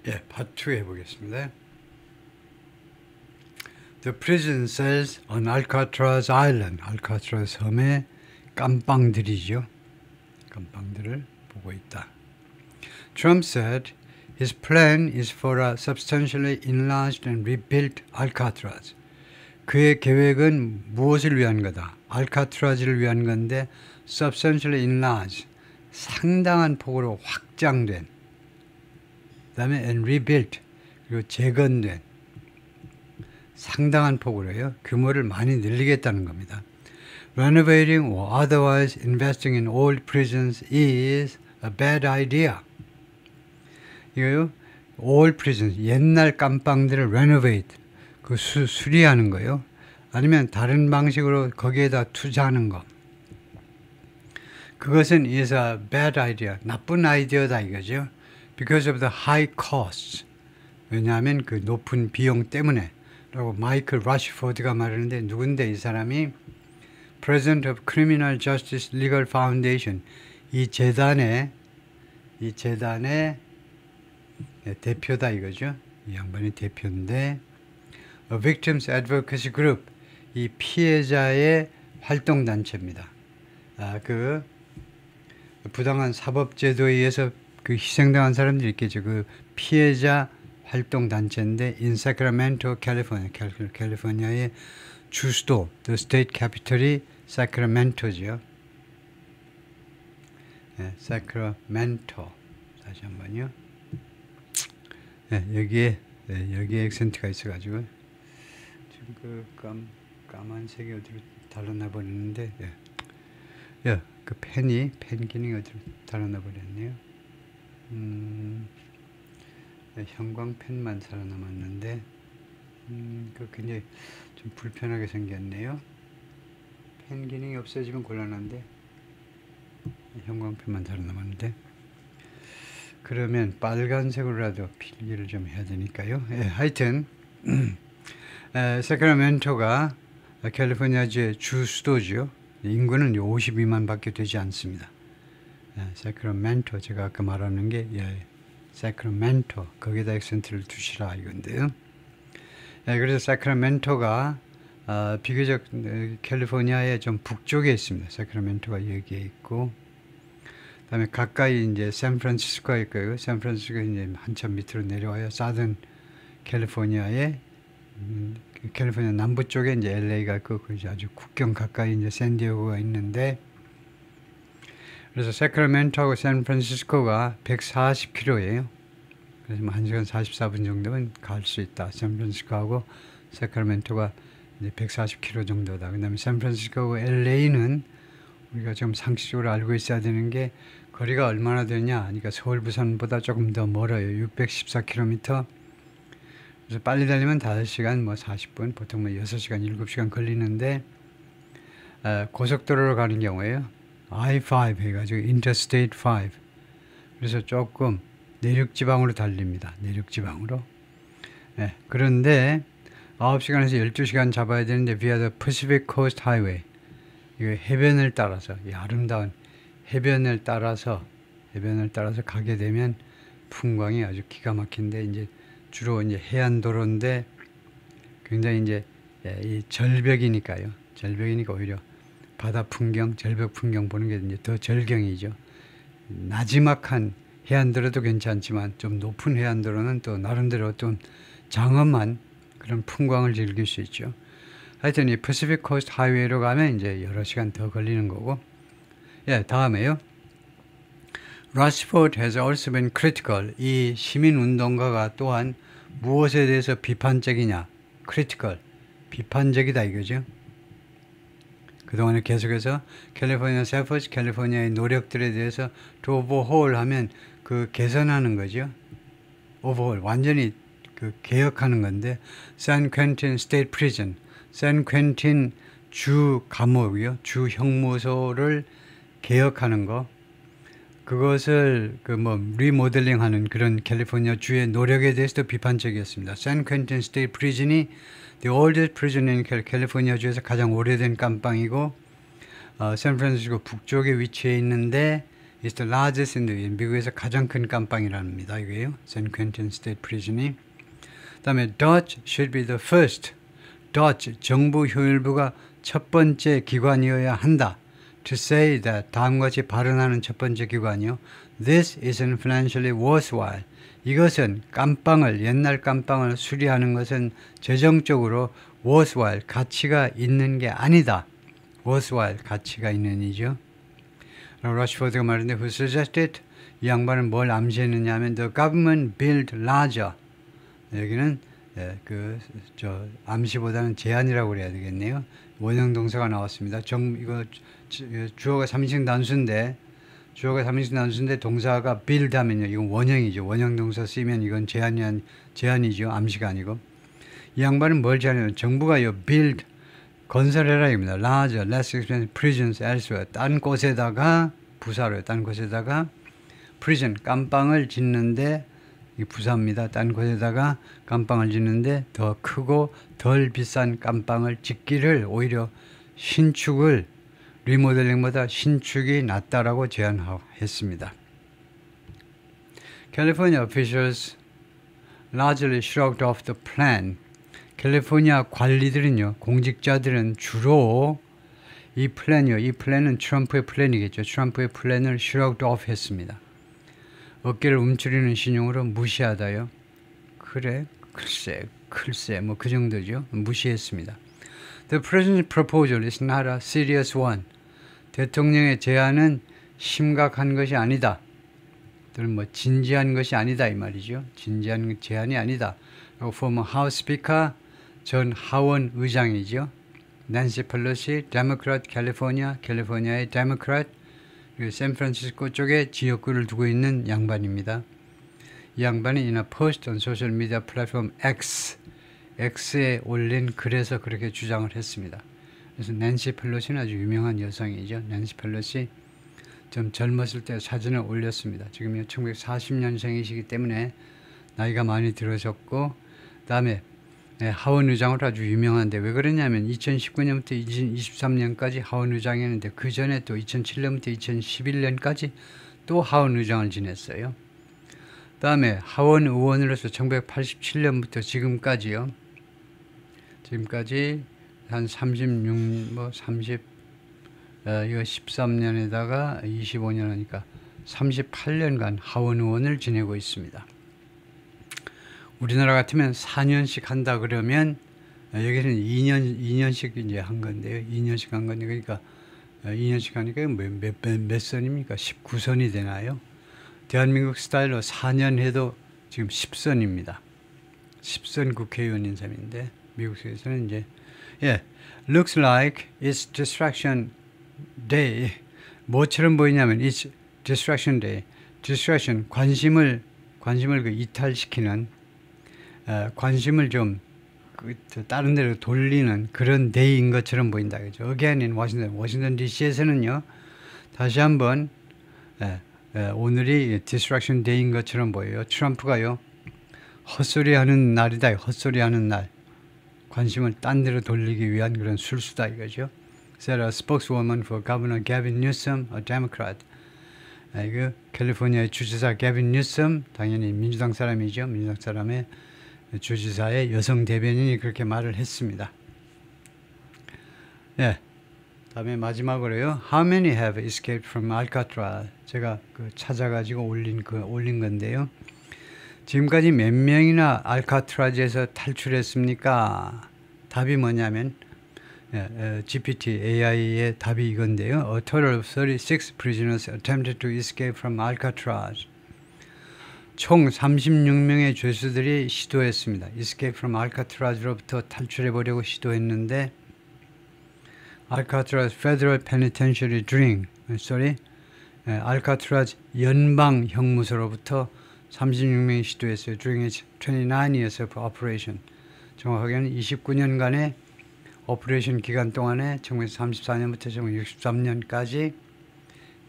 예, 파트 2 해보겠습니다. The prison cells on Alcatraz Island, 알카트라즈 섬의 깜빵들이죠. 깜빵들을 보고 있다. Trump said his plan is for a substantially enlarged and rebuilt Alcatraz. 그의 계획은 무엇을 위한 거다? 알카트라즈를 위한 건데 substantially enlarged, 상당한 폭으로 확장된, 그 다음에 and rebuilt, 그리고 재건된, 상당한 폭으로요. 규모를 많이 늘리겠다는 겁니다. Renovating or otherwise investing in old prisons is a bad idea. 이거요. old prisons, 옛날 깜빵들을 renovate, 그 수리하는 거요. 아니면 다른 방식으로 거기에다 투자하는 거. 그것은 is a bad idea. 나쁜 아이디어다 이거죠. Because of the high costs. 왜냐하면 그 높은 비용 때문에. 라고 마이클 러시포드가 말하는데 누군데 이 사람이 President of Criminal Justice Legal Foundation, 이 재단의 대표다 이거죠. 이 양반이 대표인데 A Victims Advocacy Group, 이 피해자의 활동단체입니다. 그 부당한 사법제도에 의해서 그 희생당한 사람들이 있겠죠. 그 피해자 활동단체인데 in Sacramento, California, 캘리포니아의 주수도, the state capital이 Sacramento죠. 네, Sacramento. 다시 한번요. 네, 여기에 액센트가 있어가지고 지금 그 까만색이 어디로 달아나 버렸는데, 그 펜 기능이 어디로 달아나 버렸네요. 형광펜만 살아남았는데, 그 굉장히 좀 불편하게 생겼네요. 펜 기능이 없어지면 곤란한데, 형광펜만 살아남았는데, 그러면 빨간색으로라도 필기를 좀 해야 되니까요. 하여튼, 사크라멘토가 캘리포니아주의 주 수도죠. 인구는 52만 밖에 되지 않습니다. 사크라멘토, 제가 아까 말하는 게, 사크라멘토, 거기다 액센트를 두시라 이건데요. 그래서 사크라멘토가 비교적 캘리포니아의 좀 북쪽에 있습니다. 사크라멘토가 여기에 있고, 그다음에 가까이 이제 샌프란시스코가 있고요. 샌프란시스코가 이제 한참 밑으로 내려와요. 사든 캘리포니아의 캘리포니아 남부 쪽에 이제 LA가 있고, 아주 국경 가까이 이제 샌디에고가 있는데, 그래서 사크라멘토하고 샌프란시스코가 140km예요. 그래서 1시간 44분 정도면 갈 수 있다. 샌프란시스코하고 사크라멘토가 이제 140km 정도다. 그 다음에 샌프란시스코하고 LA는 우리가 좀 상식적으로 알고 있어야 되는 게 거리가 얼마나 되냐. 그러니까 서울, 부산보다 조금 더 멀어요. 614km. 그래서 빨리 달리면 5시간 40분, 보통 6시간, 7시간 걸리는데, 고속도로로 가는 경우에요. I-5 해가지고 Interstate 5. 그래서 조금 내륙지방으로 달립니다. 내륙지방으로. 그런데 9시간에서 12시간 잡아야 되는데 via the Pacific Coast Highway. 이거 해변을 따라서, 이 아름다운 해변을 따라서 가게 되면 풍광이 아주 기가 막힌데, 이제 주로 이제 해안도로인데 굉장히 이제 이 절벽이니까요. 절벽이니까 오히려 바다 풍경, 절벽 풍경 보는 게 이제 더 절경이죠. 나지막한 해안도로도 괜찮지만 좀 높은 해안도로는 또 나름대로 어떤 장엄한 그런 풍광을 즐길 수 있죠. 하여튼 이 패시픽 코스트 하이웨이로 가면 이제 여러 시간 더 걸리는 거고. 다음에요. Rashford has also been critical. 이 시민운동가가 또한 무엇에 대해서 비판적이냐. critical. 비판적이다 이거죠. 그동안에 계속해서 캘리포니아 세퍼스, 캘리포니아의 노력들에 대해서 to overhaul 하면 그 개선하는 거죠. overhaul. 완전히 그 개혁하는 건데, 샌 퀸틴 스테이트 프리즌, 샌 퀸틴 주 감옥이요. 주 형무소를 개혁하는 거. 그것을 리모델링 하는 그런 캘리포니아 주의 노력에 대해서도 비판적이었습니다. 샌 퀸틴 스테이트 프리즌이 the oldest prison in 캘리포니아 주에서 가장 오래된 깜빵이고, 샌프란시스코 북쪽에 위치해 있는데 is the largest in the 미국에서 가장 큰 감방이랍니다. 이게요. San Quentin State Prison이. 그다음에 Dutch should be the first. Dutch 정부 효율부가 첫 번째 기관이어야 한다. To say that 다음과 같이 발언하는 첫 번째 기관이요. This isn't financially worthwhile. 이것은 깜빵을 옛날 깜빵을 수리하는 것은 재정적으로 worthwhile 가치가 있는 게 아니다. worthwhile 가치가 있는 이죠. 러시포드가 말했는데 who suggested 이 양반은 뭘 암시했느냐 하면 the government build larger. 여기는 암시보다는 제안이라고 그래야 되겠네요. 원형 동사가 나왔습니다. 이거 주어가 3인칭 단수인데 동사가 build 하면요. 이건 원형이죠. 원형 동사 쓰이면 이건 제안이죠. 암시가 아니고. 이 양반은 뭘 제안해요? 정부가요. build 건설해라 입니다. larger, less expensive prisons elsewhere. 딴 곳에다가 부사로요. 딴 곳에다가 prison 깜빵을 짓는데 이 부사입니다. 딴 곳에다가 깜빵을 짓는데 더 크고 덜 비싼 깜빵을 짓기를 오히려 신축을 리모델링보다 신축이 낫다라고 제안했습니다. California officials largely shrugged off the plan. 캘리포니아 관리들은요, 공직자들은 주로 이 플랜은 트럼프의 플랜이겠죠. 트럼프의 플랜을 shrugged off 했습니다. 어깨를 움츠리는 신용으로 무시하다요. 그래, 글쎄, 뭐 그 정도죠. 무시했습니다. The president's proposal is not a serious one. 대통령의 제안은 심각한 것이 아니다. 또는 뭐 진지한 것이 아니다 이 말이죠. 진지한 제안이 아니다. former House Speaker 전 하원 의장이죠. 낸시 펠로시, 데모크래트 캘리포니아의 데모크래트, 그리고 샌프란시스코 쪽에 지역구를 두고 있는 양반입니다. 이 양반이 in a post on social media platform X에 올린 글에서 그렇게 주장을 했습니다. 그래서 낸시 펠로시는 아주 유명한 여성이죠. 낸시 펠로시 좀 젊었을 때 사진을 올렸습니다. 지금 1940년생이시기 때문에 나이가 많이 들으셨고 그다음에 하원 의장으로 아주 유명한데 왜 그러냐면 2019년부터 2023년까지 하원 의장이었는데 그 전에 또 2007년부터 2011년까지 또 하원 의장을 지냈어요. 그다음에 하원 의원으로서 1987년부터 지금까지요. 지금까지 한 36, 30, 이거 13년에다가 25년 하니까 38년간 하원 의원을 지내고 있습니다. 우리나라 같으면 4년씩 한다 그러면 여기는 2년씩 이제 한 건데요. 2년씩 한 건데 그러니까 2년씩 하니까 몇 선입니까? 19선이 되나요? 대한민국 스타일로 4년 해도 지금 10선입니다. 10선 국회의원인 셈인데 미국에서는 이제 looks like it's distraction day. 뭐처럼 보이냐면 it's distraction day. distraction 관심을 그 이탈시키는 관심을 좀 다른 데로 돌리는 그런 데이인 것처럼 보인다. 그죠? Again in 워싱턴 DC에서는요. 다시 한번 오늘이 distraction day인 것처럼 보여요. 트럼프가요. 헛소리하는 날이다. 헛소리하는 날. 관심을 딴 데로 돌리기 위한 그런 술수다 이거죠. Said a spokeswoman for Governor Gavin Newsom, a Democrat. 이거 캘리포니아의 주지사 게빈 뉴섬, 당연히 민주당 사람이죠. 민주당 사람의 주지사의 여성 대변인이 그렇게 말을 했습니다. 다음에 마지막으로요. How many have escaped from Alcatraz? 제가 찾아가지고 올린 건데요. 지금까지 몇 명이나 알카트라즈에서 탈출했습니까? 답이 뭐냐면 GPT AI의 답이 이건데요. A total of 36 prisoners attempted to escape from Alcatraz. 총 36명의 죄수들이 시도했습니다. Escape from Alcatraz로부터 탈출해 보려고 시도했는데 Alcatraz Federal Penitentiary 알카트라즈 연방 형무소로부터 36명이 시도했어요. During its 29 years of operation. 정확하게는 29년간의 오퍼레이션 기간 동안에 1934년부터 1963년까지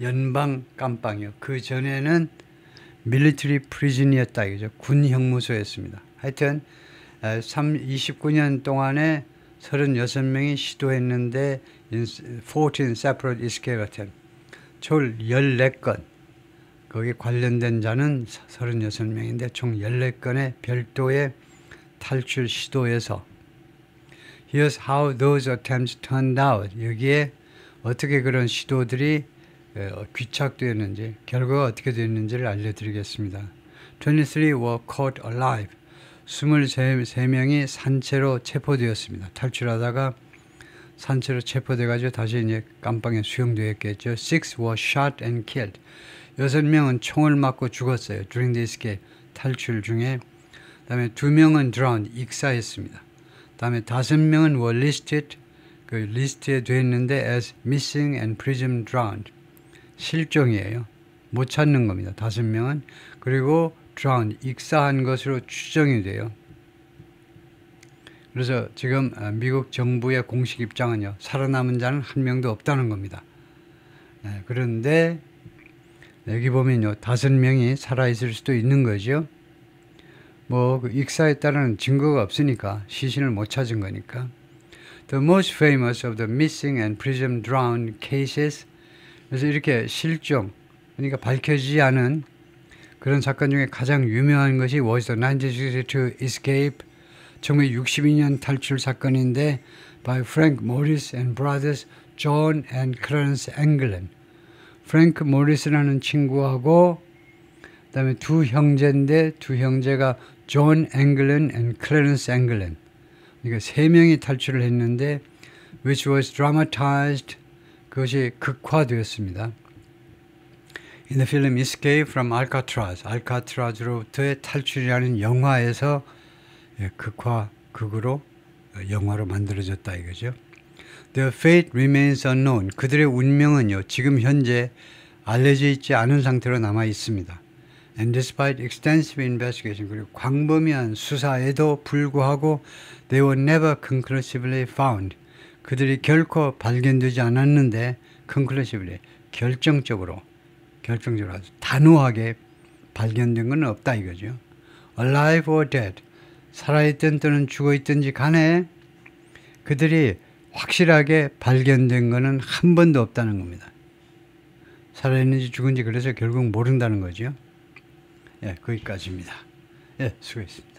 연방 깜빵이요. 그 전에는 밀리터리 프리즌이었다 이거죠. 군 형무소였습니다. 하여튼 29년 동안에 36명이 시도했는데 14 separate escape attempts. 총 14건 거기에 관련된 자는 36명인데 총 14건의 별도의 탈출 시도에서 Here's how those attempts turned out. 여기에 어떻게 그런 시도들이 귀착되었는지, 결과가 어떻게 됐는지를 알려드리겠습니다. 23 were caught alive. 23명이 산채로 체포되었습니다. 탈출하다가 산채로 체포돼가지고 다시 이제 깜빵에 수용되었겠죠. 6 were shot and killed. 6명은 총을 맞고 죽었어요. During the escape. 탈출 중에. 그 다음에 2명은 drowned. 익사했습니다. 그 다음에 5명은 were listed. 그 리스트에 되어 있는데 as missing and presumed drowned. 실종이에요. 못 찾는 겁니다. 5명은. 그리고 drowned. 익사한 것으로 추정이 돼요. 그래서 지금 미국 정부의 공식 입장은요. 살아남은 자는 한 명도 없다는 겁니다. 그런데 여기 보면요. 5명이 살아있을 수도 있는 거죠. 뭐 그 익사했다는 증거가 없으니까 시신을 못 찾은 거니까. The most famous of the missing and presumed drowned cases. 그래서 이렇게 실종, 그러니까 밝혀지지 않은 그런 사건 중에 가장 유명한 것이 was the 1962 escape, 1962년 탈출 사건인데 by Frank Morris and brothers John and Clarence Anglin. 프랭크 모리스라는 친구하고 그다음에 두 형제인데 두 형제가 존 앵글런 and 클래런스 앵글런. 그러니까 3명이 탈출을 했는데 which was dramatized. 그것이 극화되었습니다. In the film Escape from Alcatraz. 알카트라즈로부터의 탈출이라는 영화에서 극으로 영화로 만들어졌다 이거죠. Their fate remains unknown. 그들의 운명은요, 지금 현재 알려져 있지 않은 상태로 남아 있습니다. And despite extensive investigation, 그리고 광범위한 수사에도 불구하고 they were never conclusively found. 그들이 결코 발견되지 않았는데 conclusively, 결정적으로 아주 단호하게 발견된 건 없다 이거죠. Alive or dead, 살아있든 또는 죽어있든지 간에 그들이 확실하게 발견된 것은 한 번도 없다는 겁니다. 살아있는지 죽은지 그래서 결국 모른다는 거죠. 예, 거기까지입니다. 예, 수고했습니다.